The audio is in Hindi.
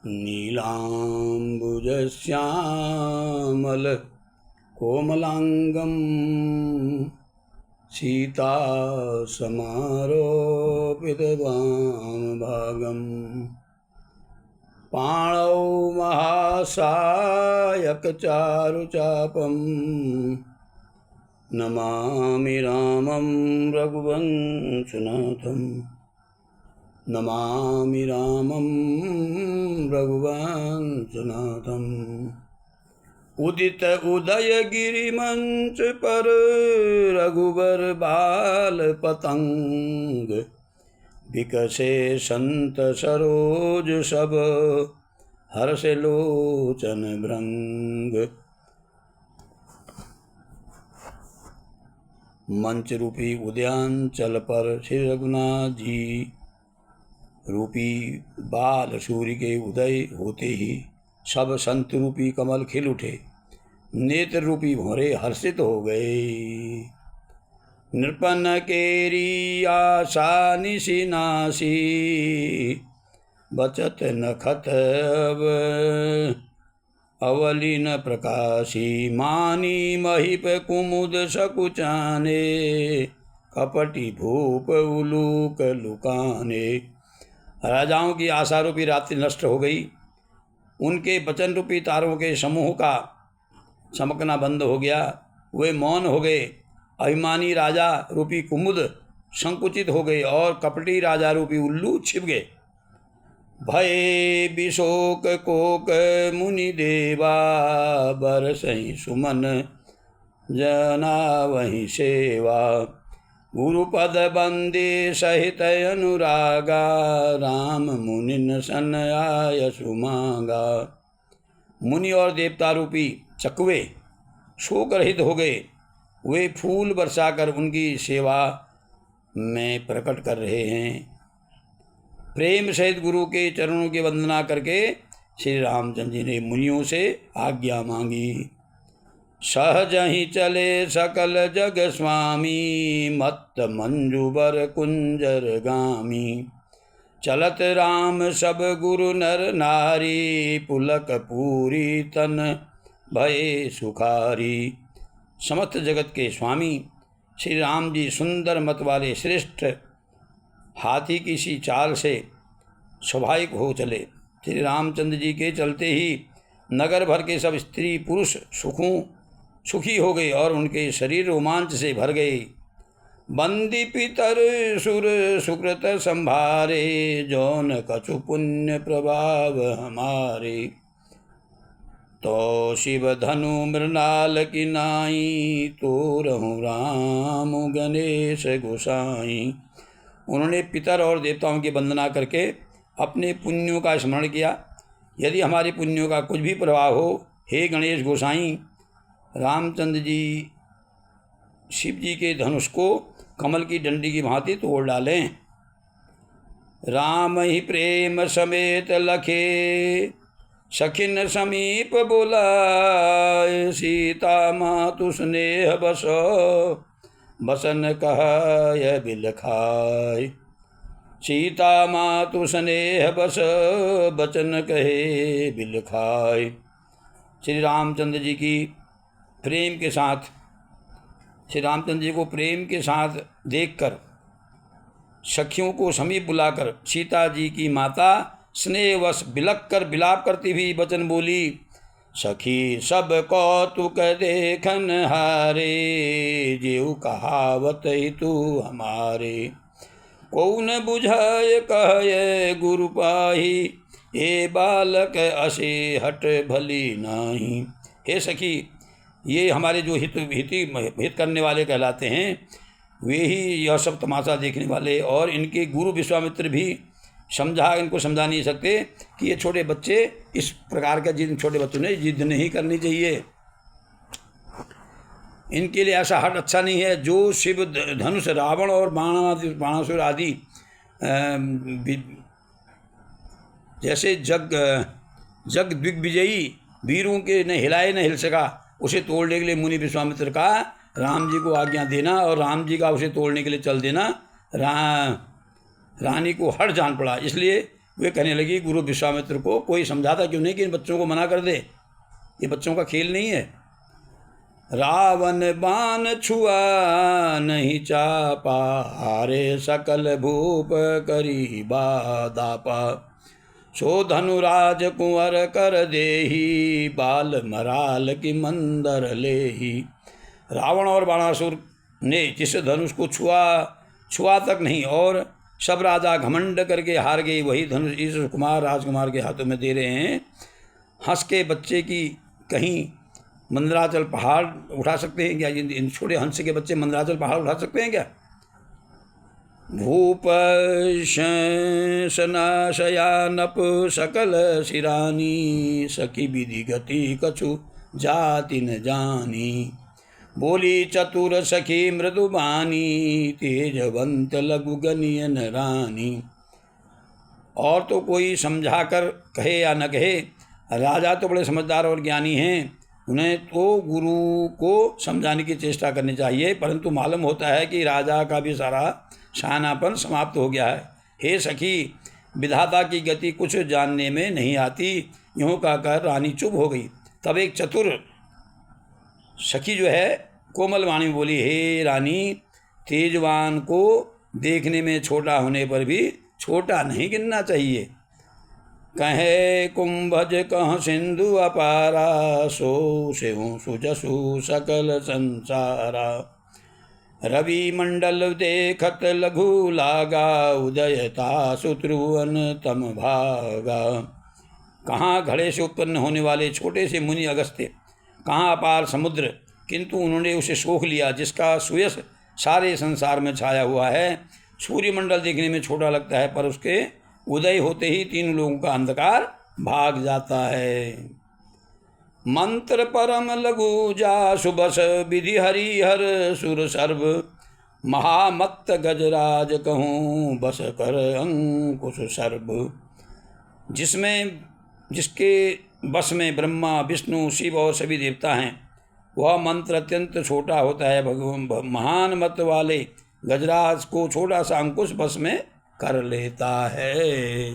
नीलाम्बुजश्यामलकोमलाङ्गं सीतासमारोपितवामभागं पाणौ महासायकचारुचापं नमामि रामं रघुवंशनाथं नमामि रामं रघुवंशनाथम्। उदित उदयगिरिमंच पर रघुबर बाल पतंग, विकसे संत सरोज सब हर्ष लोचन भृंग। मंच रूपी उद्यानचल पर श्री रघुनाथ जी रूपी बाल सूर्य के उदय होते ही सब संत रूपी कमल खिल उठे, नेत्र रूपी भौरे हर्षित हो गए। नृपन केरी आशा निशिनासी, बचत नखत अवली न प्रकाशी। मानी महिप कुमुद सकुचाने, कपटी भूप उलूक लुकाने। राजाओं की आशा रूपी रात्रि नष्ट हो गई, उनके वचन रूपी तारों के समूह का चमकना बंद हो गया, वे मौन हो गए। अभिमानी राजा रूपी कुमुद संकुचित हो गए और कपटी राजा रूपी उल्लू छिप गए। भय विशोक कोक मुनि देवा, बरसहि सुमन जना वही सेवा। गुरुपद बंदे सहित अनुरागा, राम मुनिन सन आय सुमांगा। मुनि और देवता रूपी चकवे शोक रहित हो गए, वे फूल बरसाकर उनकी सेवा में प्रकट कर रहे हैं। प्रेम सहित गुरु के चरणों की वंदना करके श्री रामचंद्र जी ने मुनियों से आज्ञा मांगी। सहज ही चले सकल जग स्वामी, मत्त मंजुबर कुंजर गामी। चलत राम सब गुरु नर नारी, पुलक पूरी तन भये सुखारी। समस्त जगत के स्वामी श्री राम जी सुंदर मत वाले श्रेष्ठ हाथी की सी चाल से स्वाभाविक हो चले। श्री रामचंद्र जी के चलते ही नगर भर के सब स्त्री पुरुष सुखी हो गए और उनके शरीर रोमांच से भर गए। बंदी पितर सुर सुकृत संभारे, जौन कछु पुण्य प्रभाव हमारे। तो शिव धनु मृणाल की नाई, तो रहूं राम गणेश गोसाई। उन्होंने पितर और देवताओं की वंदना करके अपने पुण्यों का स्मरण किया। यदि हमारे पुण्यों का कुछ भी प्रभाव हो, हे गणेश गोसाई, रामचंद्र जी शिव जी के धनुष को कमल की डंडी की भांति तोड़ डालें। राम ही प्रेम समेत लखे, सखिन समीप बुलाए। सीता मातु स्नेह बस, बसन कह बिल खाए। सीता मातु स्नेह बस, बचन कहे बिल खाए। श्री रामचंद्र जी की प्रेम के साथ, श्री रामचंद्र जी को प्रेम के साथ देखकर सखियों को समीप बुलाकर सीता जी की माता स्नेहवश बिलक कर विलाप करती हुई वचन बोली। सखी सब कौतुक देखन हारे, जेऊ कहावत ही तू हमारे। कौन बुझाए कहे गुरु पाही, ए बालक असे हट भली नाही। हे सखी, ये हमारे जो हित करने वाले कहलाते हैं, वे ही यह सब तमाशा देखने वाले। और इनके गुरु विश्वामित्र भी इनको समझा नहीं सकते कि ये छोटे बच्चे इस प्रकार का जिद, छोटे बच्चों ने जिद नहीं करनी चाहिए। इनके लिए ऐसा हट अच्छा नहीं है। जो शिव धनुष रावण और बाणासुर आदि जैसे जग दिग्विजयी वीरों के न हिलाए न हिल सका, उसे तोड़ने के लिए मुनि विश्वामित्र का राम जी को आज्ञा देना और राम जी का उसे तोड़ने के लिए चल देना रानी को हट जान पड़ा। इसलिए वे कहने लगी गुरु विश्वामित्र को, कोई समझाता क्यों नहीं कि इन बच्चों को मना कर दे, ये बच्चों का खेल नहीं है। रावण बाण छुआ नहीं चापा, हारे सकल भूप करी बादापा, सो धनुराज कुंवर कर देही, बाल मराल की मंदर लेही। रावण और बाणासुर ने जिस धनुष को छुआ तक नहीं और सब राजा घमंड करके हार गए, वही धनुष इस राजकुमार के हाथों में दे रहे हैं। हंस के बच्चे की कहीं मंदराचल पहाड़ उठा सकते हैं क्या? इन छोटे हंस के बच्चे मंदराचल पहाड़ उठा सकते हैं क्या? भूप शनाशयानप सकल शिरानी, सखी विधि गति कछु जाति न जानी, बोली चतुर सखी मृदुबानी, तेजवंत लघु गनियन रानी। और तो कोई समझा कर कहे या न कहे, राजा तो बड़े समझदार और ज्ञानी हैं, उन्हें तो गुरु को समझाने की चेष्टा करनी चाहिए, परंतु मालूम होता है कि राजा का भी सारा शानापन समाप्त हो गया है। हे सखी, विधाता की गति कुछ जानने में नहीं आती। यूँ कहकर रानी चुप हो गई। तब एक चतुर सखी जो है कोमल वाणी में बोली, हे रानी, तेजवान को देखने में छोटा होने पर भी छोटा नहीं गिनना चाहिए। कहे कुंभज कह सिंधु अपारा, सो सेहु सुजसु सकल संसारा, रवि मंडल देखत लघु लागा, उदयता सुत्रुवन तम भागा। कहाँ घड़े से उत्पन्न होने वाले छोटे से मुनि अगस्त्य, कहाँ अपार समुद्र, किंतु उन्होंने उसे सोख लिया जिसका सुयश सारे संसार में छाया हुआ है। सूर्यमंडल देखने में छोटा लगता है, पर उसके उदय होते ही तीन लोगों का अंधकार भाग जाता है। मंत्र परम लघु जा सुबस, विधि हरिहर सुर सर्व, महामत्त गजराज कहूँ बस कर अंकुश सर्व। जिसके बस में ब्रह्मा विष्णु शिव और सभी देवता हैं, वह मंत्र अत्यंत छोटा होता है। भगवान महान मत वाले गजराज को छोटा सा अंकुश बस में कर लेता है।